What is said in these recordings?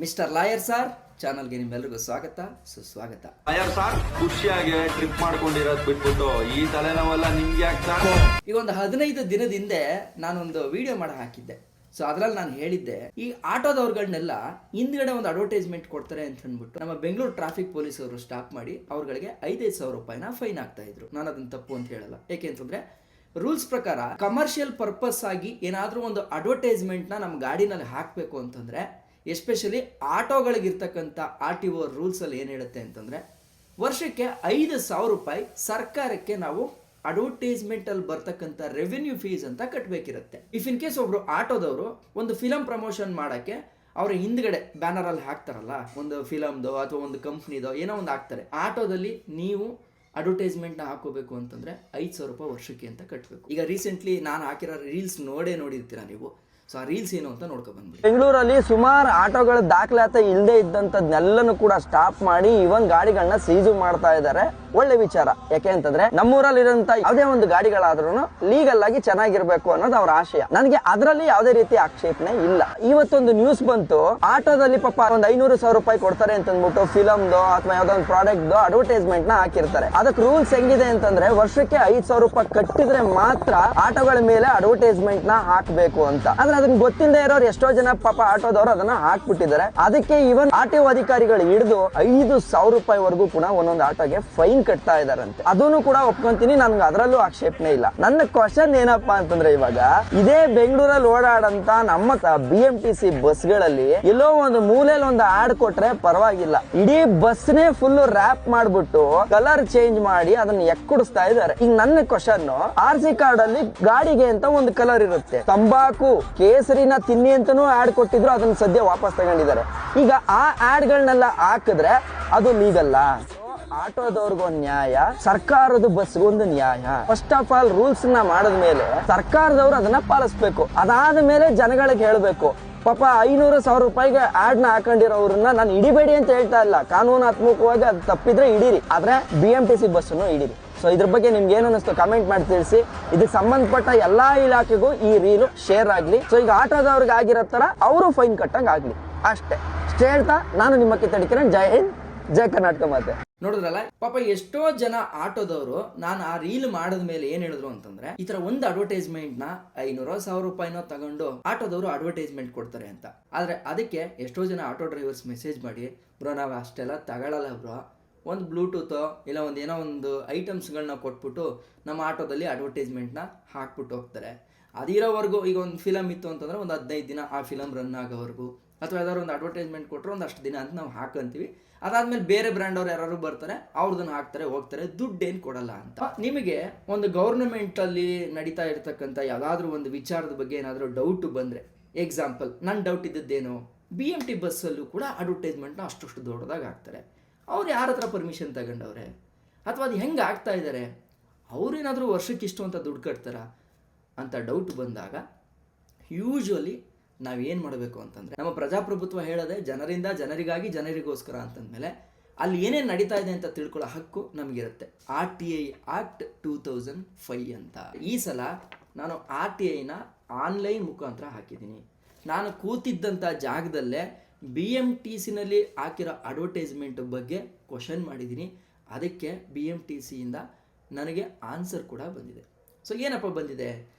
Mister lawyer sir ಚಾನಲ್ಗೆ ನಿಮ್ಮೆಲ್ಲರಿಗೂ ಸ್ವಾಗತ ಸುಸ್ವಾಗತ. ಲಾಯರ್ ಸಾರ್ ಖುಷಿಯಾಗಿ ಟ್ರಿಪ್ ಮಾಡ್ಕೊಂಡಿರೋದು ಬಿಟ್ಬಿಟ್ಟು ಈ ತಲೆನೋವೆಲ್ಲ ನಿಮ್ಗೆ ಯಾಕೆ ಸರ್? ಈಗ ಒಂದು 15 ದಿನದ ಹಿಂದೆ ನಾನೊಂದು ವಿಡಿಯೋ ಮಾಡಿ ಹಾಕಿದ್ದೆ. ಸೊ ಅದ್ರಲ್ಲಿ ನಾನು ಹೇಳಿದ್ದೆ, ಈ ಆಟೋದವ್ರುಗಳನ್ನೆಲ್ಲ ಹಿಂದ್ಗಡೆ ಒಂದು ಅಡ್ವರ್ಟೈಸ್ಮೆಂಟ್ ಕೊಡ್ತಾರೆ ಅಂತ ಅಂದ್ಬಿಟ್ಟು ನಮ್ಮ ಬೆಂಗಳೂರು ಟ್ರಾಫಿಕ್ ಪೊಲೀಸ್ ಅವರು ಸ್ಟಾಪ್ ಮಾಡಿ ಅವ್ರಗಳಿಗೆ 5,000 ರೂಪಾಯಿನ ಫೈನ್ ಆಗ್ತಾ ಇದ್ರು. ನಾನು ಅದನ್ನ ತಪ್ಪು ಅಂತ ಹೇಳಲ್ಲ. ಯಾಕೆ ಅಂತಂದ್ರೆ ರೂಲ್ಸ್ ಪ್ರಕಾರ ಕಮರ್ಷಿಯಲ್ ಪರ್ಪಸ್ ಆಗಿ ಏನಾದ್ರೂ ಒಂದು ಅಡ್ವರ್ಟೈಸ್ಮೆಂಟ್ ನ ನಮ್ಮ ಗಾಡಿನಲ್ಲಿ ಹಾಕಬೇಕು ಅಂತಂದ್ರೆ, ಎಸ್ಪೆಷಲಿ ಆಟೋಗಳಿಗಿರ್ತಕ್ಕಂಥ RTO ರೂಲ್ಸ್ ಅಲ್ಲಿ ಏನ್ ಹೇಳುತ್ತೆ ಅಂತಂದ್ರೆ, ವರ್ಷಕ್ಕೆ 5,000 ರೂಪಾಯಿ ಸರ್ಕಾರಕ್ಕೆ ನಾವು ಅಡ್ವರ್ಟೈಸ್ಮೆಂಟ್ ಅಲ್ಲಿ ಬರ್ತಕ್ಕಂಥ ರೆವೆನ್ಯೂ ಫೀಸ್ ಅಂತ ಕಟ್ಟಬೇಕಿರುತ್ತೆ. ಇಫ್ ಇನ್ ಕೇಸ್ ಒಬ್ರು ಆಟೋದವರು ಒಂದು ಫಿಲಂ ಪ್ರಮೋಷನ್ ಮಾಡಕ್ಕೆ ಅವ್ರ ಹಿಂದ್ಗಡೆ ಬ್ಯಾನರ್ ಅಲ್ಲಿ ಹಾಕ್ತಾರಲ್ಲ, ಒಂದು ಫಿಲಮ್ದೋ ಅಥವಾ ಒಂದು ಕಂಪ್ನಿದೋ ಏನೋ ಒಂದು ಹಾಕ್ತಾರೆ, ಆಟೋದಲ್ಲಿ ನೀವು ಅಡ್ವರ್ಟೈಸ್ಮೆಂಟ್ ನ ಹಾಕೋಬೇಕು ಅಂತಂದ್ರೆ 5,000 ರೂಪಾಯಿ ವರ್ಷಕ್ಕೆ ಅಂತ ಕಟ್ಟಬೇಕು. ಈಗ ರೀಸೆಂಟ್ಲಿ ನಾನು ಹಾಕಿರೋ ರೀಲ್ಸ್ ನೋಡಿರ್ತೀರಾ ನೀವು. ಸೊ ಆ ರೀಲ್ಸ್ ಏನು ಅಂತ ನೋಡ್ಕೊ ಬಂದ್ಬಿಡಿ. ಬೆಂಗಳೂರಲ್ಲಿ ಸುಮಾರು ಆಟೋಗಳ ದಾಖಲಾತಿ ಇಲ್ಲದೆ ಇದ್ದಂತದ್ನೆಲ್ಲನೂ ಕೂಡ ಸ್ಟಾಪ್ ಮಾಡಿ ಇವನ್ ಗಾಡಿಗಳನ್ನ ಸೀಜು ಮಾಡ್ತಾ ಇದ್ದಾರೆ. ಒಳ್ಳೆ ವಿಚಾರ. ಯಾಕೆ ಅಂತಂದ್ರೆ ನಮ್ಮೂರಲ್ಲಿರುವಂತ ಯಾವುದೇ ಒಂದು ಗಾಡಿಗಳಾದ್ರೂ ಲೀಗಲ್ ಆಗಿ ಚೆನ್ನಾಗಿರ್ಬೇಕು ಅನ್ನೋದು ಅವ್ರ ಆಶಯ. ನನಗೆ ಅದರಲ್ಲಿ ಯಾವುದೇ ರೀತಿ ಆಕ್ಷೇಪಣೆ ಇಲ್ಲ. ಇವತ್ತೊಂದು ನ್ಯೂಸ್ ಬಂತು, ಆಟೋದಲ್ಲಿ ಪಾಪ ಒಂದು 500,000 ರೂಪಾಯಿ ಕೊಡ್ತಾರೆ ಅಂತ ಅಂದ್ಬಿಟ್ಟು ಫಿಲಮ್ದೋ ಅಥವಾ ಯಾವ್ದೋ ಒಂದು ಪ್ರಾಡಕ್ಟ್ ಅಡ್ವರ್ಟೈಸ್ಮೆಂಟ್ ನ ಹಾಕಿರ್ತಾರೆ. ಅದಕ್ಕೆ ರೂಲ್ಸ್ ಹೆಂಗಿದೆ ಅಂತಂದ್ರೆ, ವರ್ಷಕ್ಕೆ 5,000 ರೂಪಾಯಿ ಕಟ್ಟಿದ್ರೆ ಮಾತ್ರ ಆಟೋಗಳ ಮೇಲೆ ಅಡ್ವರ್ಟೈಸ್ಮೆಂಟ್ ನ ಹಾಕ್ಬೇಕು ಅಂತ. ಆದ್ರೆ ಅದನ್ನ ಗೊತ್ತಿಲ್ಲದೆ ಇರೋರು ಎಷ್ಟೋ ಜನ ಪಾಪ ಆಟೋದವರು ಅದನ್ನ ಹಾಕ್ಬಿಟ್ಟಿದ್ದಾರೆ. ಅದಕ್ಕೆ ಇವನ್ RTO ಅಧಿಕಾರಿಗಳು ಹಿಡಿದು 5,000 ರೂಪಾಯಿವರೆಗೂ ಕೂಡ ಒಂದೊಂದು ಆಟೋಗೆ ಫೈನ್ ಕಟ್ತಾ ಇದಾರಂತೆ. ಅದನ್ನು ಕೂಡ ಒಪ್ಕೊಂತೀನಿ, ನನ್ಗೆ ಅದರಲ್ಲೂ ಆಕ್ಷೇಪಣೆ ಇಲ್ಲ. ನನ್ನ ಕ್ವಶನ್ ಏನಪ್ಪಾ ಅಂತಂದ್ರೆ, ಇವಾಗ ಇದೇ ಬೆಂಗಳೂರಲ್ಲಿ ಓಡಾಡಂತ ನಮ್ಮ BMTC ಬಸ್ಗಳಲ್ಲಿ ಎಲ್ಲೋ ಒಂದು ಮೂಲೆಯಲ್ಲಿ ಒಂದು ಆಡ್ ಕೊಟ್ರೆ ಪರವಾಗಿಲ್ಲ, ಇಡೀ ಬಸ್ನೇ ಫುಲ್ ರ್ಯಾಪ್ ಮಾಡ್ಬಿಟ್ಟು ಕಲರ್ ಚೇಂಜ್ ಮಾಡಿ ಅದನ್ನ ಎಕ್ಕುಡಿಸ್ತಾ ಇದ್ದಾರೆ. ಈಗ ನನ್ನ ಕ್ವಶನ್, RC ಕಾರ್ಡ್ ಅಲ್ಲಿ ಗಾಡಿಗೆ ಅಂತ ಒಂದು ಕಲರ್ ಇರುತ್ತೆ, ತಂಬಾಕು ಕೇಸರಿನ ತಿನ್ನಿ ಅಂತಾನೂ ಆಡ್ ಕೊಟ್ಟಿದ್ರು, ಅದನ್ನ ಸದ್ಯ ವಾಪಸ್ ತಗೊಂಡಿದ್ದಾರೆ. ಈಗ ಆ ಆಡ್ ಗಳನ್ನೆಲ್ಲ ಹಾಕಿದ್ರೆ ಅದು ಲೀಗಲ್ಲ. ಆಟೋದವ್ರಿಗೊಂದು ನ್ಯಾಯ, ಸರ್ಕಾರದ ಬಸ್ಗೊಂದು ನ್ಯಾಯ. ಫಸ್ಟ್ ಆಫ್ ಆಲ್ ರೂಲ್ಸ್ ನ ಮಾಡಿದ್ಮೇಲೆ ಸರ್ಕಾರದವ್ರು ಅದನ್ನ ಪಾಲಿಸ್ಬೇಕು. ಅದಾದ ಮೇಲೆ ಜನಗಳಿಗೆ ಹೇಳ್ಬೇಕು. ಪಾಪ 500,000 ರೂಪಾಯಿಗೆ ಆಡ್ ನ ಹಾಕೊಂಡಿರೋರನ್ನ ನಾನು ಹಿಡಿಬೇಡಿ ಅಂತ ಹೇಳ್ತಾ ಇಲ್ಲ, ಕಾನೂನಾತ್ಮಕವಾಗಿ ಅದು ತಪ್ಪಿದ್ರೆ ಹಿಡೀರಿ, ಆದ್ರೆ BMTC ಬಸ್ಸನ್ನು ಹಿಡೀರಿ. ಸೊ ಇದ್ರ ಬಗ್ಗೆ ನಿಮ್ಗೆ ಏನು ಅನಿಸ್ತು ಕಮೆಂಟ್ ಮಾಡಿ ತಿಳಿಸಿ. ಇದಕ್ಕೆ ಸಂಬಂಧಪಟ್ಟ ಎಲ್ಲಾ ಇಲಾಖೆಗೂ ಈ ರೀಲು ಶೇರ್ ಆಗ್ಲಿ. ಸೊ ಈಗ ಆಟೋದವ್ರಿಗೆ ಆಗಿರೋ ತರ ಅವರು ಫೈನ್ ಕಟ್ಟಂಗ್ ಆಗ್ಲಿ ಅಷ್ಟೇ. ಇಷ್ಟ ಹೇಳ್ತಾ ನಾನು ನಿಮ್ಮ ಕಿತ್ತಡಿಕೆ. ಜೈ ಹಿಂದ್, ಜೈ ಕರ್ನಾಟಕ ಮಾತೆ. ನೋಡಿದ್ರಲ್ಲ, ಪಾಪ ಎಷ್ಟೋ ಜನ ಆಟೋದವರು ನಾನು ಆ ರೀಲ್ ಮಾಡಿದ ಮೇಲೆ ಏನ್ ಹೇಳಿದ್ರು ಅಂತಂದ್ರೆ, ಈ ತರ ಒಂದು ಅಡ್ವರ್ಟೈಸ್ಮೆಂಟ್ ನ 500,000 ರೂಪಾಯಿನೋ ತಗೊಂಡು ಆಟೋದವರು ಅಡ್ವರ್ಟೈಸ್ಮೆಂಟ್ ಕೊಡ್ತಾರೆ ಅಂತ. ಆದ್ರೆ ಅದಕ್ಕೆ ಎಷ್ಟೋ ಜನ ಆಟೋ ಡ್ರೈವರ್ಸ್ ಮೆಸೇಜ್ ಮಾಡಿ, ಬ್ರೋ ನಾವು ಅಷ್ಟೆಲ್ಲ ತಗೊಳಲ್ಲ ಬ್ರೋ, ಒಂದು ಬ್ಲೂಟೂತ್ ಇಲ್ಲ ಒಂದು ಏನೋ ಒಂದು ಐಟಮ್ಸ್ಗಳನ್ನ ಕೊಟ್ಬಿಟ್ಟು ನಮ್ಮ ಆಟೋದಲ್ಲಿ ಅಡ್ವರ್ಟೈಸ್ಮೆಂಟ್ನ ಹಾಕ್ಬಿಟ್ಟು ಹೋಗ್ತಾರೆ. ಅದಿರೋವರೆಗೂ ಈಗ ಒಂದು ಫಿಲಮ್ ಇತ್ತು ಅಂತಂದ್ರೆ ಒಂದು 15 ದಿನ ಆ ಫಿಲಮ್ ರನ್ ಆಗೋವರೆಗೂ, ಅಥವಾ ಯಾವ್ದಾದ್ರು ಒಂದು ಅಡ್ವರ್ಟೈಸ್ಮೆಂಟ್ ಕೊಟ್ಟರೆ ಒಂದಷ್ಟು ದಿನ ಅಂತ ನಾವು ಹಾಕಂತೀವಿ. ಅದಾದ್ಮೇಲೆ ಬೇರೆ ಬ್ರ್ಯಾಂಡ್ ಅವ್ರು ಯಾರು ಬರ್ತಾರೆ, ಅವ್ರದನ್ನ ಹಾಕ್ತಾರೆ, ಹೋಗ್ತಾರೆ, ದುಡ್ಡೇನು ಕೊಡಲ್ಲ ಅಂತ. ನಿಮಗೆ ಒಂದು ಗೌರ್ಮೆಂಟ್ ಅಲ್ಲಿ ನಡೀತಾ ಇರ್ತಕ್ಕಂಥ ಯಾವ್ದಾದ್ರು ಒಂದು ವಿಚಾರದ ಬಗ್ಗೆ ಏನಾದರೂ ಡೌಟ್ ಬಂದ್ರೆ, ಎಕ್ಸಾಂಪಲ್ ನನ್ನ ಡೌಟ್ ಇದ್ದದ್ದೇನು, BMT ಬಸ್ಸಲ್ಲೂ ಕೂಡ ಅಡ್ವರ್ಟೈಸ್ಮೆಂಟ್ನ ಅಷ್ಟು ದೊಡ್ಡದಾಗಿ ಹಾಕ್ತಾರೆ. ಅವ್ರು ಯಾರ ಹತ್ರ ಪರ್ಮಿಷನ್ ತಗೊಂಡವ್ರೆ, ಅಥವಾ ಅದು ಹೆಂಗೆ ಆಗ್ತಾ ಇದ್ದಾರೆ, ಅವ್ರೇನಾದರೂ ವರ್ಷಕ್ಕೆ ಇಷ್ಟು ಅಂತ ದುಡ್ಡು ಕಟ್ತಾರ ಅಂತ ಡೌಟ್ ಬಂದಾಗ, ಯೂಶ್ವಲಿ ನಾವೇನು ಮಾಡಬೇಕು ಅಂತಂದರೆ, ನಮ್ಮ ಪ್ರಜಾಪ್ರಭುತ್ವ ಹೇಳೋದೆ ಜನರಿಂದ ಜನರಿಗಾಗಿ ಜನರಿಗೋಸ್ಕರ ಅಂತಂದಮೇಲೆ ಅಲ್ಲಿ ಏನೇನು ನಡೀತಾ ಇದೆ ಅಂತ ತಿಳ್ಕೊಳ್ಳೋ ಹಕ್ಕು ನಮಗಿರುತ್ತೆ. RTI ಆಕ್ಟ್ 2005 ಅಂತ. ಈ ಸಲ ನಾನು RTIನ ಆನ್ಲೈನ್ ಮುಖಾಂತರ ಹಾಕಿದ್ದೀನಿ. ನಾನು ಕೂತಿದ್ದಂಥ ಜಾಗದಲ್ಲೇ BMTCನಲ್ಲಿ ಹಾಕಿರೋ ಅಡ್ವರ್ಟೈಸ್ಮೆಂಟ್ ಬಗ್ಗೆ ಕ್ವಶನ್ ಮಾಡಿದ್ದೀನಿ. ಅದಕ್ಕೆ BMTCಯಿಂದ ನನಗೆ ಆನ್ಸರ್ ಕೂಡ ಬಂದಿದೆ. ಸೊ ಏನಪ್ಪ ಬಂದಿದೆ,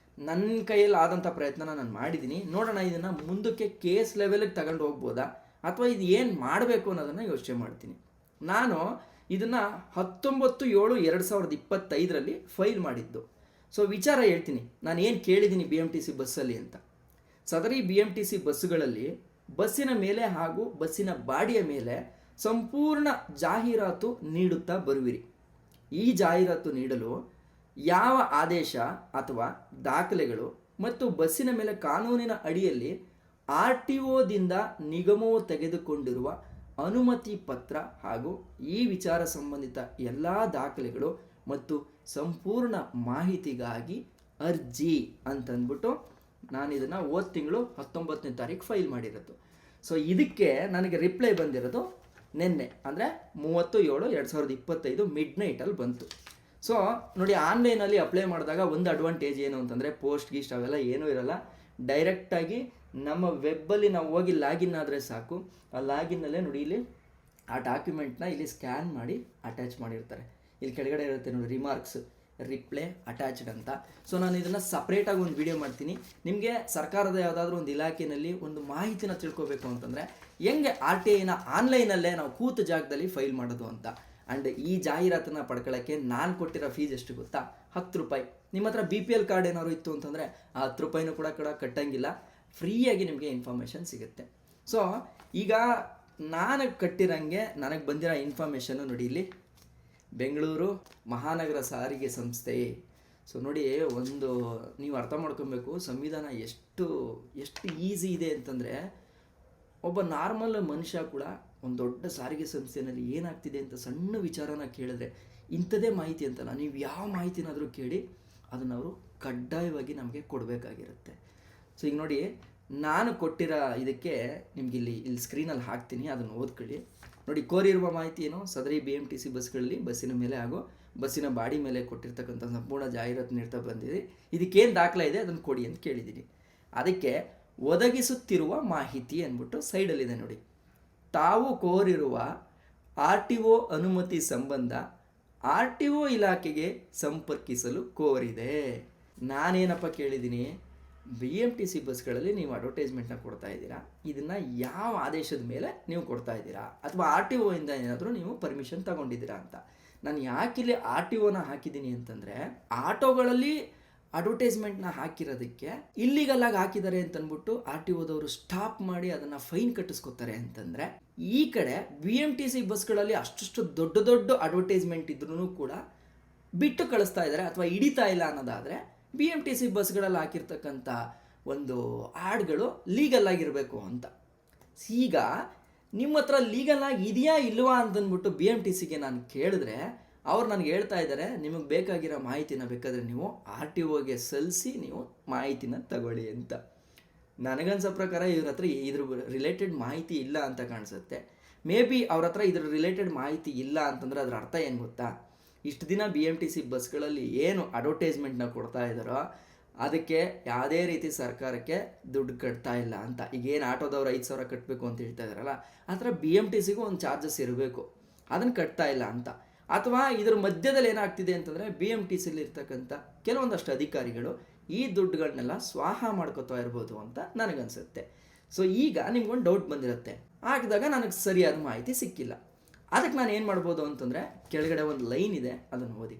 ನನ್ನ ಕೈಯಲ್ಲಿ ಆದಂಥ ಪ್ರಯತ್ನನ ನಾನು ಮಾಡಿದ್ದೀನಿ. ನೋಡೋಣ ಇದನ್ನು ಮುಂದಕ್ಕೆ ಕೇಸ್ ಲೆವೆಲ್ಗೆ ತಗೊಂಡು ಹೋಗ್ಬೋದಾ, ಅಥವಾ ಇದು ಏನು ಮಾಡಬೇಕು ಅನ್ನೋದನ್ನು ಯೋಚನೆ ಮಾಡ್ತೀನಿ. ನಾನು ಇದನ್ನು 19/7/2025 ಫೈಲ್ ಮಾಡಿದ್ದು. ಸೊ ವಿಚಾರ ಹೇಳ್ತೀನಿ, ನಾನು ಏನು ಕೇಳಿದ್ದೀನಿ BMTC ಬಸ್ಸಲ್ಲಿ ಅಂತ. ಸದರಿ BMTC ಬಸ್ಸುಗಳಲ್ಲಿ ಬಸ್ಸಿನ ಮೇಲೆ ಹಾಗೂ ಬಸ್ಸಿನ ಬಾಡಿಯ ಮೇಲೆ ಸಂಪೂರ್ಣ ಜಾಹೀರಾತು ನೀಡುತ್ತಾ ಬರುವಿರಿ. ಈ ಜಾಹೀರಾತು ನೀಡಲು ಯಾವ ಆದೇಶ ಅಥವಾ ದಾಖಲೆಗಳು ಮತ್ತು ಬಸ್ಸಿನ ಮೇಲೆ ಕಾನೂನಿನ ಅಡಿಯಲ್ಲಿ RTOದಿಂದ ನಿಗಮವು ತೆಗೆದುಕೊಂಡಿರುವ ಅನುಮತಿ ಪತ್ರ ಹಾಗೂ ಈ ವಿಚಾರ ಸಂಬಂಧಿತ ಎಲ್ಲ ದಾಖಲೆಗಳು ಮತ್ತು ಸಂಪೂರ್ಣ ಮಾಹಿತಿಗಾಗಿ ಅರ್ಜಿ ಅಂತಂದ್ಬಿಟ್ಟು ನಾನು ಇದನ್ನು ಹೋದ ತಿಂಗಳು 19ನೇ ತಾರೀಕು ಫೈಲ್ ಮಾಡಿರೋದು. ಸೊ ಇದಕ್ಕೆ ನನಗೆ ರಿಪ್ಲೈ ಬಂದಿರೋದು ನಿನ್ನೆ, ಅಂದರೆ 30/7/2025 ಮಿಡ್ನೈಟಲ್ಲಿ ಬಂತು. ಸೊ ನೋಡಿ, ಆನ್ಲೈನಲ್ಲಿ ಅಪ್ಲೈ ಮಾಡಿದಾಗ ಒಂದು ಅಡ್ವಾಂಟೇಜ್ ಏನು ಅಂತಂದರೆ, ಪೋಸ್ಟ್ ಗೀಸ್ಟ್ ಅವೆಲ್ಲ ಏನೂ ಇರಲ್ಲ. ಡೈರೆಕ್ಟಾಗಿ ನಮ್ಮ ವೆಬ್ಬಲ್ಲಿ ನಾವು ಹೋಗಿ ಲಾಗಿನ್ ಆದರೆ ಸಾಕು, ಆ ಲಾಗಿನ್ನಲ್ಲೇ ನೋಡಿ ಇಲ್ಲಿ ಆ ಡಾಕ್ಯುಮೆಂಟ್ನ ಇಲ್ಲಿ ಸ್ಕ್ಯಾನ್ ಮಾಡಿ ಅಟ್ಯಾಚ್ ಮಾಡಿರ್ತಾರೆ. ಇಲ್ಲಿ ಕೆಳಗಡೆ ಇರುತ್ತೆ ನೋಡಿ ರಿಮಾರ್ಕ್ಸ್ ರಿಪ್ಲೈ ಅಟ್ಯಾಚ್ಡ್ ಅಂತ. ಸೊ ನಾನು ಇದನ್ನು ಸಪ್ರೇಟಾಗಿ ಒಂದು ವಿಡಿಯೋ ಮಾಡ್ತೀನಿ. ನಿಮಗೆ ಸರ್ಕಾರದ ಯಾವುದಾದ್ರೂ ಒಂದು ಇಲಾಖೆಯಲ್ಲಿ ಒಂದು ಮಾಹಿತಿನ ತಿಳ್ಕೊಬೇಕು ಅಂತಂದರೆ ಹೆಂಗೆ RTIನ ಆನ್ಲೈನಲ್ಲೇ ನಾವು ಕೂತ ಜಾಗದಲ್ಲಿ ಫೈಲ್ ಮಾಡೋದು ಅಂತ. ಆ್ಯಂಡ್ ಈ ಜಾಹೀರಾತನ್ನು ಪಡ್ಕೊಳ್ಳೋಕ್ಕೆ ನಾನು ಕೊಟ್ಟಿರೋ ಫೀಸ್ ಎಷ್ಟು ಗೊತ್ತಾ? 10 ರೂಪಾಯಿ. ನಿಮ್ಮ ಹತ್ರ BPL ಕಾರ್ಡ್ ಏನಾದ್ರು ಇತ್ತು ಅಂತಂದರೆ ಆ 10 ರೂಪಾಯಿನೂ ಕೂಡ ಕಟ್ಟಂಗಿಲ್ಲ, ಫ್ರೀಯಾಗಿ ನಿಮಗೆ ಇನ್ಫಾರ್ಮೇಷನ್ ಸಿಗುತ್ತೆ. ಸೊ ಈಗ ನಾನು ಕಟ್ಟಿರಂಗೆ ನನಗೆ ಬಂದಿರೋ ಇನ್ಫಾರ್ಮೇಷನ್ನು ನೋಡಿ ಇಲ್ಲಿ ಬೆಂಗಳೂರು ಮಹಾನಗರ ಸಾರಿಗೆ ಸಂಸ್ಥೆ. ಸೊ ನೋಡಿ, ಒಂದು ನೀವು ಅರ್ಥ ಮಾಡ್ಕೊಬೇಕು ಸಂವಿಧಾನ ಎಷ್ಟು ಈಸಿ ಇದೆ ಅಂತಂದರೆ, ಒಬ್ಬ ನಾರ್ಮಲ್ ಮನುಷ್ಯ ಕೂಡ ಒಂದು ದೊಡ್ಡ ಸಾರಿಗೆ ಸಂಸ್ಥೆಯಲ್ಲಿ ಏನಾಗ್ತಿದೆ ಅಂತ ಸಣ್ಣ ವಿಚಾರನ ಕೇಳಿದ್ರೆ ಇಂಥದೇ ಮಾಹಿತಿ ಅಂತಲ್ಲ, ನೀವು ಯಾವ ಮಾಹಿತಿನಾದರೂ ಕೇಳಿ ಅದನ್ನು ಅವರು ಕಡ್ಡಾಯವಾಗಿ ನಮಗೆ ಕೊಡಬೇಕಾಗಿರುತ್ತೆ. ಸೊ ಈಗ ನೋಡಿ, ನಾನು ಕೊಟ್ಟಿರೋ ಇದಕ್ಕೆ ನಿಮ್ಗೆ ಇಲ್ಲಿ ಸ್ಕ್ರೀನಲ್ಲಿ ಹಾಕ್ತೀನಿ, ಅದನ್ನು ಓದ್ಕೊಳ್ಳಿ. ನೋಡಿ, ಕೋರಿರುವ ಮಾಹಿತಿ ಏನು? ಸದರಿ BMTC ಬಸ್ಗಳಲ್ಲಿ ಬಸ್ಸಿನ ಮೇಲೆ ಹಾಗೂ ಬಸ್ಸಿನ ಬಾಡಿ ಮೇಲೆ ಕೊಟ್ಟಿರ್ತಕ್ಕಂಥ ಸಂಪೂರ್ಣ ಜಾಹೀರಾತು ನೀಡ್ತಾ ಬಂದಿದೆ. ಇದಕ್ಕೇನು ದಾಖಲೆ ಇದೆ ಅದನ್ನು ಕೊಡಿ ಅಂತ ಕೇಳಿದ್ದೀನಿ. ಅದಕ್ಕೆ ಒದಗಿಸುತ್ತಿರುವ ಮಾಹಿತಿ ಅಂದ್ಬಿಟ್ಟು ಸೈಡಲ್ಲಿದೆ ನೋಡಿ. ತಾವು ಕೋರಿರುವ RTO ಅನುಮತಿ ಸಂಬಂಧ RTO ಇಲಾಖೆಗೆ ಸಂಪರ್ಕಿಸಲು ಕೋರಿದೆ. ನಾನೇನಪ್ಪ ಕೇಳಿದ್ದೀನಿ, BMTC ಬಸ್ಗಳಲ್ಲಿ ನೀವು ಅಡ್ವರ್ಟೈಸ್ಮೆಂಟ್ನ ಕೊಡ್ತಾ ಇದ್ದೀರಾ, ಇದನ್ನು ಯಾವ ಆದೇಶದ ಮೇಲೆ ನೀವು ಕೊಡ್ತಾ ಇದ್ದೀರಾ, ಅಥವಾ RTO ಇಂದ ಏನಾದರೂ ನೀವು ಪರ್ಮಿಷನ್ ತಗೊಂಡಿದ್ದೀರಾ ಅಂತ. ನಾನು ಯಾಕಿಲ್ಲಿ RTOನ ಹಾಕಿದ್ದೀನಿ ಅಂತಂದರೆ, ಆಟೋಗಳಲ್ಲಿ ಅಡ್ವರ್ಟೈಸ್ಮೆಂಟ್ನ ಹಾಕಿರೋದಕ್ಕೆ ಇಲ್ಲಿಗಲ್ಲಾಗಿ ಹಾಕಿದ್ದಾರೆ ಅಂತಂದ್ಬಿಟ್ಟು RTOದವರು ಸ್ಟಾಪ್ ಮಾಡಿ ಅದನ್ನು ಫೈನ್ ಕಟ್ಟಿಸ್ಕೊತಾರೆ ಅಂತಂದರೆ, ಈ ಕಡೆ BMTC ಬಸ್ಗಳಲ್ಲಿ ಅಷ್ಟು ದೊಡ್ಡ ಅಡ್ವರ್ಟೈಸ್ಮೆಂಟ್ ಇದ್ರೂ ಕೂಡ ಬಿಟ್ಟು ಕಳಿಸ್ತಾ ಇದ್ದಾರೆ ಅಥವಾ ಹಿಡಿತಾ ಇಲ್ಲ ಅನ್ನೋದಾದರೆ BMTC ಬಸ್ಗಳಲ್ಲಿ ಹಾಕಿರ್ತಕ್ಕಂಥ ಒಂದು ಆಡ್ಗಳು ಲೀಗಲ್ ಆಗಿರಬೇಕು ಅಂತ. ಈಗ ನಿಮ್ಮ ಹತ್ರ ಲೀಗಲ್ ಆಗಿ ಇದೆಯಾ ಇಲ್ವಾ ಅಂತಂದ್ಬಿಟ್ಟು BMTCಗೆ ನಾನು ಕೇಳಿದ್ರೆ ಅವ್ರು ನನಗೆ ಹೇಳ್ತಾ ಇದ್ದಾರೆ, ನಿಮಗೆ ಬೇಕಾಗಿರೋ ಮಾಹಿತಿನ ಬೇಕಾದರೆ ನೀವು RTOಗೆ ಸಲ್ಲಿಸಿ ನೀವು ಮಾಹಿತಿನ ತಗೊಳ್ಳಿ ಅಂತ. ನನಗನ್ಸೋ ಪ್ರಕಾರ ಇವ್ರ ಹತ್ರ ಇದ್ರ ರಿಲೇಟೆಡ್ ಮಾಹಿತಿ ಇಲ್ಲ ಅಂತ ಕಾಣಿಸುತ್ತೆ. ಮೇ ಬಿ ಅವ್ರ ಹತ್ರ ಇದ್ರ ರಿಲೇಟೆಡ್ ಮಾಹಿತಿ ಇಲ್ಲ ಅಂತಂದರೆ ಅದರ ಅರ್ಥ ಏನು ಗೊತ್ತಾ? ಇಷ್ಟು ದಿನ BMTC ಬಸ್ಗಳಲ್ಲಿ ಏನು ಅಡ್ವರ್ಟೈಸ್ಮೆಂಟ್ನ ಕೊಡ್ತಾ ಇದ್ದಾರೋ ಅದಕ್ಕೆ ಯಾವುದೇ ರೀತಿ ಸರ್ಕಾರಕ್ಕೆ ದುಡ್ಡು ಕಟ್ತಾ ಇಲ್ಲ ಅಂತ. ಈಗೇನು ಆಟೋದವ್ರು 5,000 ಕಟ್ಟಬೇಕು ಅಂತ ಹೇಳ್ತಾ ಇದ್ದಾರಲ್ಲ, ಆ ಥರ BMTCಗೂ ಒಂದು ಚಾರ್ಜಸ್ ಇರಬೇಕು, ಅದನ್ನು ಕಟ್ತಾ ಇಲ್ಲ ಅಂತ. ಅಥವಾ ಇದ್ರ ಮಧ್ಯದಲ್ಲಿ ಏನಾಗ್ತಿದೆ ಅಂತಂದರೆ, BMTCಲಿ ಇರ್ತಕ್ಕಂಥ ಕೆಲವೊಂದಷ್ಟು ಅಧಿಕಾರಿಗಳು ಈ ದುಡ್ಡುಗಳನ್ನೆಲ್ಲ ಸ್ವಾಹ ಮಾಡ್ಕೋತಾ ಇರ್ಬೋದು ಅಂತ ನನಗನ್ಸುತ್ತೆ. ಸೊ ಈಗ ನಿಮ್ಗೊಂದು ಡೌಟ್ ಬಂದಿರುತ್ತೆ, ಹಾಕಿದಾಗ ನನಗೆ ಸರಿಯಾದ ಮಾಹಿತಿ ಸಿಕ್ಕಿಲ್ಲ. ಅದಕ್ಕೆ ನಾನು ಏನು ಮಾಡ್ಬೋದು ಅಂತಂದರೆ, ಕೆಳಗಡೆ ಒಂದು ಲೈನ್ ಇದೆ, ಅದನ್ನು ಓದಿ.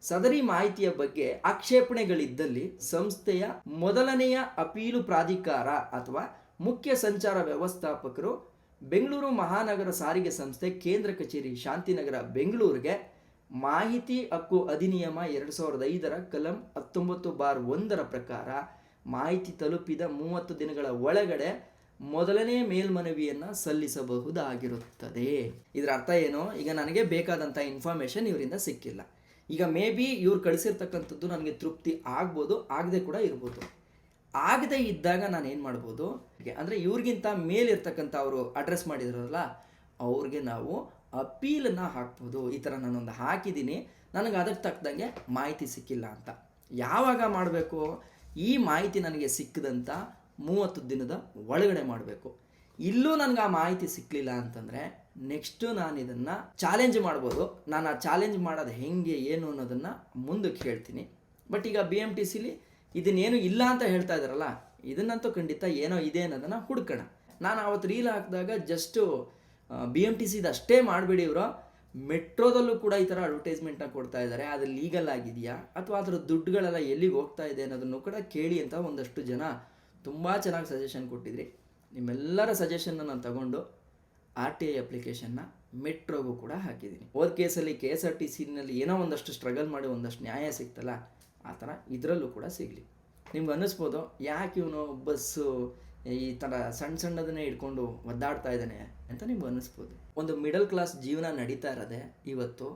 ಸದರಿ ಮಾಹಿತಿಯ ಬಗ್ಗೆ ಆಕ್ಷೇಪಣೆಗಳಿದ್ದಲ್ಲಿ ಸಂಸ್ಥೆಯ ಮೊದಲನೆಯ ಅಪೀಲು ಪ್ರಾಧಿಕಾರ ಅಥವಾ ಮುಖ್ಯ ಸಂಚಾರ ವ್ಯವಸ್ಥಾಪಕರು ಬೆಂಗಳೂರು ಮಹಾನಗರ ಸಾರಿಗೆ ಸಂಸ್ಥೆ ಕೇಂದ್ರ ಕಚೇರಿ ಶಾಂತಿನಗರ ಬೆಂಗಳೂರಿಗೆ ಮಾಹಿತಿ ಹಕ್ಕು ಅಧಿನಿಯಮ 2005 ಕಲಂ 19/1 ಪ್ರಕಾರ ಮಾಹಿತಿ ತಲುಪಿದ 30 ದಿನಗಳ ಒಳಗಡೆ ಮೊದಲನೇ ಮೇಲ್ಮನವಿಯನ್ನು ಸಲ್ಲಿಸಬಹುದಾಗಿರುತ್ತದೆ. ಇದರ ಅರ್ಥ ಏನು? ಈಗ ನನಗೆ ಬೇಕಾದಂಥ ಇನ್ಫಾರ್ಮೇಷನ್ ಇವರಿಂದ ಸಿಕ್ಕಿಲ್ಲ. ಈಗ ಮೇ ಬಿ ಇವ್ರು ಕಳಿಸಿರ್ತಕ್ಕಂಥದ್ದು ನನಗೆ ತೃಪ್ತಿ ಆಗ್ಬೋದು, ಆಗದೆ ಕೂಡ ಇರ್ಬೋದು. ಆಗದೆ ಇದ್ದಾಗ ನಾನು ಏನು ಮಾಡ್ಬೋದು ಅಂದರೆ, ಇವ್ರಿಗಿಂತ ಮೇಲಿರ್ತಕ್ಕಂಥ ಅವರು ಅಡ್ರೆಸ್ ಮಾಡಿದ್ರಲ್ಲ ಅವ್ರಿಗೆ ನಾವು ಅಪೀಲನ್ನು ಹಾಕ್ಬೋದು. ಈ ಥರ ನಾನೊಂದು ಹಾಕಿದ್ದೀನಿ, ನನಗೆ ಅದಕ್ಕೆ ತಕ್ಕದಂಗೆ ಮಾಹಿತಿ ಸಿಕ್ಕಿಲ್ಲ ಅಂತ. ಯಾವಾಗ ಮಾಡಬೇಕು? ಈ ಮಾಹಿತಿ ನನಗೆ ಸಿಕ್ಕಿದಂಥ 30 ದಿನದ ಒಳಗಡೆ ಮಾಡಬೇಕು. ಇಲ್ಲೂ ನನಗೆ ಆ ಮಾಹಿತಿ ಸಿಕ್ಕಲಿಲ್ಲ ಅಂತಂದರೆ ನೆಕ್ಸ್ಟು ನಾನು ಇದನ್ನು ಚಾಲೆಂಜ್ ಮಾಡ್ಬೋದು. ನಾನು ಆ ಚಾಲೆಂಜ್ ಮಾಡೋದು ಹೆಂಗೆ ಏನು ಅನ್ನೋದನ್ನು ಮುಂದಕ್ಕೆ ಹೇಳ್ತೀನಿ. ಬಟ್ ಈಗ BMTCಲಿ ಇದನ್ನೇನು ಇಲ್ಲ ಅಂತ ಹೇಳ್ತಾ ಇದ್ದಾರಲ್ಲ, ಇದನ್ನಂತೂ ಖಂಡಿತ ಏನೋ ಇದೆ ಅನ್ನೋದನ್ನು ಹುಡ್ಕೋಣ. ನಾನು ಅವತ್ತು ರೀಲ್ ಹಾಕಿದಾಗ ಜಸ್ಟು BMTCದು ಅಷ್ಟೇ ಮಾಡಿಬಿಡಿ, ಇವರು ಮೆಟ್ರೋದಲ್ಲೂ ಕೂಡ ಈ ಥರ ಅಡ್ವರ್ಟೈಸ್ಮೆಂಟ್ನ ಕೊಡ್ತಾ ಇದ್ದಾರೆ, ಅದು ಲೀಗಲ್ ಆಗಿದೆಯಾ ಅಥವಾ ಅದರ ದುಡ್ಡುಗಳೆಲ್ಲ ಎಲ್ಲಿಗೆ ಹೋಗ್ತಾ ಇದೆ ಅನ್ನೋದನ್ನು ಕೂಡ ಕೇಳಿ ಅಂತ ಒಂದಷ್ಟು ಜನ ತುಂಬ ಚೆನ್ನಾಗಿ ಸಜೆಷನ್ ಕೊಟ್ಟಿದ್ರಿ. ನಿಮ್ಮೆಲ್ಲರ ಸಜೆಷನ್ನ ನಾನು ತಗೊಂಡು RTI ಅಪ್ಲಿಕೇಶನ್ನ ಮೆಟ್ರೋಗೂ ಕೂಡ ಹಾಕಿದ್ದೀನಿ. ಹೋದ ಕೇಸಲ್ಲಿ KSRTCನಲ್ಲಿ ಏನೋ ಒಂದಷ್ಟು ಸ್ಟ್ರಗಲ್ ಮಾಡಿ ಒಂದಷ್ಟು ನ್ಯಾಯ ಸಿಗ್ತಲ್ಲ, ಆ ಥರ ಇದರಲ್ಲೂ ಕೂಡ ಸಿಗಲಿ. ನಿಮ್ಗೆ ಅನ್ನಿಸ್ಬೋದು, ಯಾಕೆ ಇವನು ಬಸ್ಸು ಈ ಥರ ಸಣ್ಣದನ್ನೇ ಇಟ್ಕೊಂಡು ಒದ್ದಾಡ್ತಾ ಇದ್ದಾನೆ ಅಂತ ನಿಮ್ಗೆ ಅನ್ನಿಸ್ಬೋದು. ಒಂದು ಮಿಡಲ್ ಕ್ಲಾಸ್ ಜೀವನ ನಡೀತಾ ಇರೋದೆ ಇವತ್ತು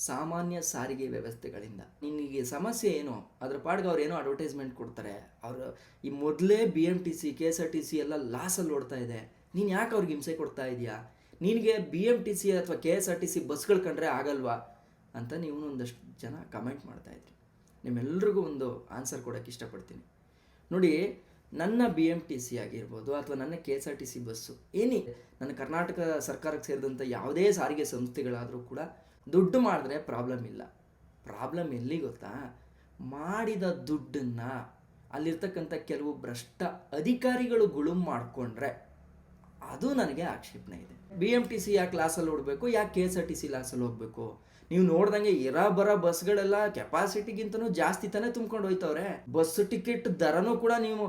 ಸಾಮಾನ್ಯ ಸಾರಿಗೆ ವ್ಯವಸ್ಥೆಗಳಿಂದ. ನಿನಗೆ ಸಮಸ್ಯೆ ಏನು? ಅದ್ರ ಪಾಡ್ಗೆ ಅವ್ರು ಏನೋ ಅಡ್ವರ್ಟೈಸ್ಮೆಂಟ್ ಕೊಡ್ತಾರೆ. ಅವರು ಈ ಮೊದಲೇ BMTC KSRTC ಎಲ್ಲ ಲಾಸಲ್ಲಿ ಓಡ್ತಾ ಇದೆ, ನೀನು ಯಾಕೆ ಅವ್ರಿಗೆ ಹಿಂಸೆ ಕೊಡ್ತಾ ಇದೆಯಾ? ನಿನಗೆ BMTC ಅಥವಾ KSRTC ಬಸ್ಗಳು ಕಂಡ್ರೆ ಆಗಲ್ವಾ ಅಂತ ನೀವು ಒಂದಷ್ಟು ಜನ ಕಮೆಂಟ್ ಮಾಡ್ತಾಯಿದ್ರಿ. ನಿಮ್ಮೆಲ್ರಿಗೂ ಒಂದು ಆನ್ಸರ್ ಕೊಡೋಕ್ಕೆ ಇಷ್ಟಪಡ್ತೀನಿ. ನೋಡಿ, ನನ್ನ BMTC ಆಗಿರ್ಬೋದು ಅಥವಾ ನನ್ನ KSRTC ಬಸ್ಸು ನನ್ನ ಕರ್ನಾಟಕ ಸರ್ಕಾರಕ್ಕೆ ಸೇರಿದಂಥ ಯಾವುದೇ ಸಾರಿಗೆ ಸಂಸ್ಥೆಗಳಾದರೂ ಕೂಡ ದುಡ್ಡು ಮಾಡಿದ್ರೆ ಪ್ರಾಬ್ಲಮ್ ಇಲ್ಲ. ಪ್ರಾಬ್ಲಮ್ ಎಲ್ಲಿ ಗೊತ್ತಾ, ಮಾಡಿದ ದುಡ್ಡನ್ನು ಅಲ್ಲಿರ್ತಕ್ಕಂಥ ಕೆಲವು ಭ್ರಷ್ಟ ಅಧಿಕಾರಿಗಳು ಗುಳುಂ ಮಾಡಿಕೊಂಡ್ರೆ ಅದು ನನಗೆ ಆಕ್ಷೇಪಣೆ ಇದೆ. BMTC ಯಾಕೆ ಲಾಸಲ್ಲಿ ಓಡಬೇಕು, ಯಾಕೆ KSRTC ಲಾಸಲ್ಲಿ ಹೋಗ್ಬೇಕು? ನೀವು ನೋಡ್ದಂಗೆ ಬರೋ ಬಸ್ಗಳೆಲ್ಲ ಕೆಪಾಸಿಟಿಗಿಂತನೂ ಜಾಸ್ತಿ ತಾನೇ ತುಂಬ್ಕೊಂಡು ಹೋಯ್ತವ್ರೆ. ಬಸ್ ಟಿಕೆಟ್ ದರನೂ ಕೂಡ ನೀವು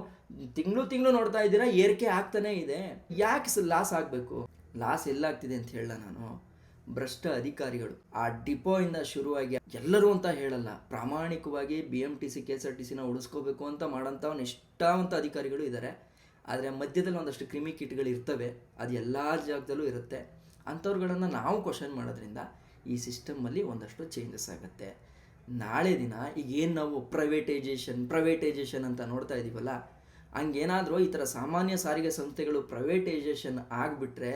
ತಿಂಗಳು ನೋಡ್ತಾ ಇದ್ದೀರಾ, ಏರಿಕೆ ಆಗ್ತಾನೆ ಇದೆ. ಯಾಕೆ ಲಾಸ್ ಆಗಬೇಕು? ಲಾಸ್ ಎಲ್ಲಾಗ್ತಿದೆ ಅಂತ ಹೇಳ ನಾನು, ಭ್ರಷ್ಟ ಅಧಿಕಾರಿಗಳು ಆ ಡಿಪೋ ಇಂದ ಶುರುವಾಗಿ ಎಲ್ಲರೂ ಅಂತ ಹೇಳಲ್ಲ, ಪ್ರಾಮಾಣಿಕವಾಗಿ BMTC KSRTCನ ಉಳಿಸ್ಕೋಬೇಕು ಅಂತ ಮಾಡೋಂಥ ನಿಷ್ಠಾವಂತ ಅಧಿಕಾರಿಗಳು ಇದ್ದಾರೆ. ಆದರೆ ಮಧ್ಯದಲ್ಲಿ ಒಂದಷ್ಟು ಕ್ರಿಮಿಕೀಟಗಳು ಇರ್ತವೆ, ಅದು ಎಲ್ಲ ಜಾಗದಲ್ಲೂ ಇರುತ್ತೆ. ಅಂಥವ್ರುಗಳನ್ನು ನಾವು ಕ್ವಶನ್ ಮಾಡೋದ್ರಿಂದ ಈ ಸಿಸ್ಟಮಲ್ಲಿ ಒಂದಷ್ಟು ಚೇಂಜಸ್ ಆಗುತ್ತೆ. ನಾಳೆ ದಿನ ಈಗೇನು ನಾವು ಪ್ರೈವೇಟೈಜೇಷನ್ ಅಂತ ನೋಡ್ತಾ ಇದ್ದೀವಲ್ಲ, ಹಂಗೇನಾದರೂ ಈ ಥರ ಸಾಮಾನ್ಯ ಸಾರಿಗೆ ಸಂಸ್ಥೆಗಳು ಪ್ರೈವೇಟೈಜೇಷನ್ ಆಗಿಬಿಟ್ರೆ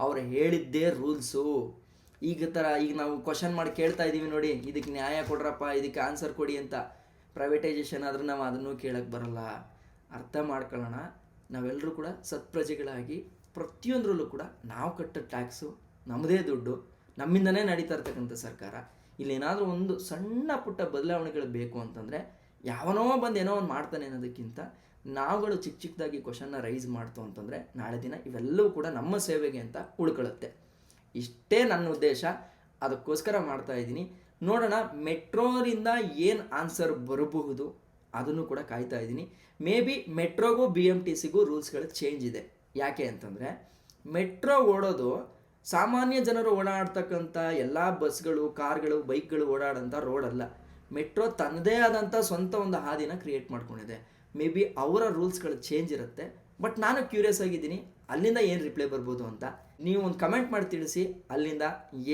ಅವ್ರು ಹೇಳಿದ್ದೇ ರೂಲ್ಸು. ಈಗ ನಾವು ಕ್ವಶನ್ ಮಾಡಿ ಕೇಳ್ತಾ ಇದ್ದೀವಿ ನೋಡಿ, ಇದಕ್ಕೆ ನ್ಯಾಯ ಕೊಡ್ರಪ್ಪ, ಇದಕ್ಕೆ ಆನ್ಸರ್ ಕೊಡಿ ಅಂತ. ಪ್ರೈವೇಟೈಜೇಷನ್ ಆದರೂ ನಾವು ಅದನ್ನು ಕೇಳಕ್ಕೆ ಬರಲ್ಲ. ಅರ್ಥ ಮಾಡ್ಕೊಳ್ಳೋಣ, ನಾವೆಲ್ಲರೂ ಕೂಡ ಸತ್ಪ್ರಜೆಗಳಾಗಿ ಪ್ರತಿಯೊಂದರಲ್ಲೂ ಕೂಡ ನಾವು ಕಟ್ಟೋ ಟ್ಯಾಕ್ಸು ನಮ್ಮದೇ ದುಡ್ಡು, ನಮ್ಮಿಂದನೇ ನಡೀತಾ ಇರ್ತಕ್ಕಂಥ ಸರ್ಕಾರ. ಇಲ್ಲೇನಾದರೂ ಒಂದು ಸಣ್ಣ ಪುಟ್ಟ ಬದಲಾವಣೆಗಳು ಬೇಕು ಅಂತಂದರೆ ಯಾವನೋ ಬಂದು ಏನೋ ಒಂದು ಮಾಡ್ತಾನೆ ಅನ್ನೋದಕ್ಕಿಂತ ನಾವುಗಳು ಚಿಕ್ಕದಾಗಿ ಕ್ವಶನ್ನ ರೈಸ್ ಮಾಡ್ತು ಅಂತಂದರೆ ನಾಳೆ ದಿನ ಇವೆಲ್ಲವೂ ಕೂಡ ನಮ್ಮ ಸೇವೆಗೆ ಅಂತ ಉಳ್ಕೊಳ್ಳುತ್ತೆ. ಇಷ್ಟೇ ನನ್ನ ಉದ್ದೇಶ, ಅದಕ್ಕೋಸ್ಕರ ಮಾಡ್ತಾ ಇದ್ದೀನಿ. ನೋಡೋಣ ಮೆಟ್ರೋರಿಂದ ಏನು ಆನ್ಸರ್ ಬರಬಹುದು ಅದನ್ನು ಕೂಡ ಕಾಯ್ತಾ ಇದ್ದೀನಿ. ಮೇ ಬಿ ಮೆಟ್ರೋಗೂ BMTCಗೂ ರೂಲ್ಸ್ಗಳು ಚೇಂಜ್ ಇದೆ. ಯಾಕೆ ಅಂತಂದರೆ ಮೆಟ್ರೋ ಓಡೋದು ಸಾಮಾನ್ಯ ಜನರು ಓಡಾಡ್ತಕ್ಕಂಥ ಎಲ್ಲ ಬಸ್ಗಳು, ಕಾರ್ಗಳು, ಬೈಕ್ಗಳು ಓಡಾಡೋಂಥ ರೋಡ್ ಅಲ್ಲ. ಮೆಟ್ರೋ ತನ್ನದೇ ಆದಂಥ ಸ್ವಂತ ಒಂದು ಹಾದಿನ ಕ್ರಿಯೇಟ್ ಮಾಡ್ಕೊಂಡಿದೆ. ಮೇ ಬಿ ಅವರ ರೂಲ್ಸ್ಗಳು ಚೇಂಜ್ ಇರುತ್ತೆ. ಬಟ್ ನಾನು ಕ್ಯೂರಿಯಸ್ ಆಗಿದ್ದೀನಿ, ಅಲ್ಲಿಂದ ಏನು ರಿಪ್ಲೈ ಬರ್ಬೋದು ಅಂತ. ನೀವು ಒಂದು ಕಮೆಂಟ್ ಮಾಡಿ ತಿಳಿಸಿ, ಅಲ್ಲಿಂದ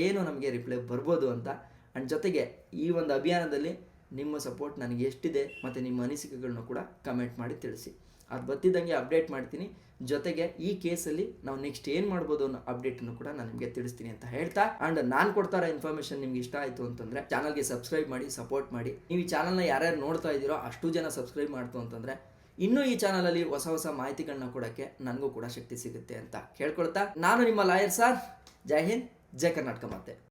ಏನು ನಮಗೆ ರಿಪ್ಲೈ ಬರ್ಬೋದು ಅಂತ. ಆ್ಯಂಡ್ ಜೊತೆಗೆ ಈ ಒಂದು ಅಭಿಯಾನದಲ್ಲಿ ನಿಮ್ಮ ಸಪೋರ್ಟ್ ನನಗೆ ಎಷ್ಟಿದೆ ಮತ್ತು ನಿಮ್ಮ ಅನಿಸಿಕೆಗಳನ್ನ ಕೂಡ ಕಮೆಂಟ್ ಮಾಡಿ ತಿಳಿಸಿ. ಅದು ಬರ್ತಿದ್ದಂಗೆ ಅಪ್ಡೇಟ್ ಮಾಡ್ತೀನಿ. ಜೊತೆಗೆ ಈ ಕೇಸಲ್ಲಿ ನಾವು ನೆಕ್ಸ್ಟ್ ಏನು ಮಾಡ್ಬೋದು ಅನ್ನೋ ಅಪ್ಡೇಟನ್ನು ಕೂಡ ನಾನು ನಿಮಗೆ ತಿಳಿಸ್ತೀನಿ ಅಂತ ಹೇಳ್ತಾ, ಆ್ಯಂಡ್ ನಾನು ಕೊಡ್ತಾ ಇರೋ ಇನ್ಫಾರ್ಮೇಷನ್ ನಿಮ್ಗೆ ಇಷ್ಟ ಆಯಿತು ಅಂತಂದರೆ ಚಾನಲ್ಗೆ ಸಬ್ಸ್ಕ್ರೈಬ್ ಮಾಡಿ, ಸಪೋರ್ಟ್ ಮಾಡಿ. ನೀವು ಈ ಚಾನಲ್ನ ಯಾರ್ಯಾರು ನೋಡ್ತಾ ಇದ್ದೀರೋ ಅಷ್ಟು ಜನ ಸಬ್ಸ್ಕ್ರೈಬ್ ಮಾಡ್ತು ಅಂತಂದರೆ ಇನ್ನೂ ಈ ಚಾನಲಲ್ಲಿ ಹೊಸ ಮಾಹಿತಿಗಳನ್ನ ಕೊಡೋಕ್ಕೆ ನನಗೂ ಕೂಡ ಶಕ್ತಿ ಸಿಗುತ್ತೆ ಅಂತ ಕೇಳ್ಕೊಳ್ತಾ, ನಾನು ನಿಮ್ಮ ಲಾಯರ್ ಸರ್. ಜೈ ಹಿಂದ್, ಜೈ ಕರ್ನಾಟಕ. ಮತ್ತೆ